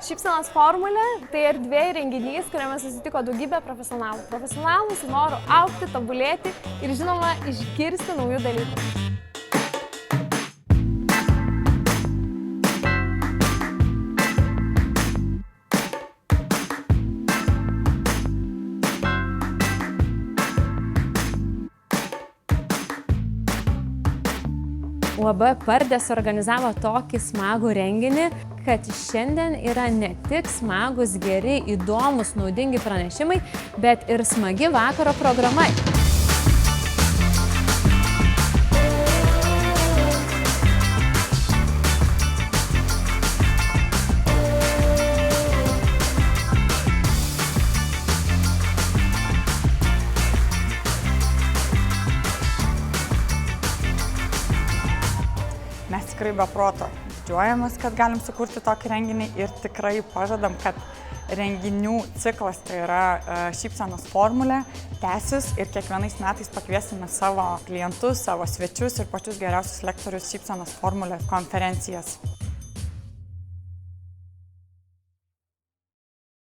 Šypsenos formulė - tai erdvė ir renginys, kuriame susitiko daugybė profesionalų. Profesionalų su noru augti, tobulėti ir, žinoma, išgirsti naujų dalykų. UAB Pardės organizavo tokį smagų renginį, kad šiandien yra ne tik smagus, geri, įdomus, naudingi pranešimai, bet ir smagi vakaro programa. Mes tikrai be proto didžiuojamės, kad galim sukurti tokį renginį ir tikrai pažadam, kad renginių ciklas, tai yra šypsenos formulė, tęsis ir kiekvienais metais pakviesime savo klientus, savo svečius ir pačius geriausius lektorius šypsenos formulės konferencijas.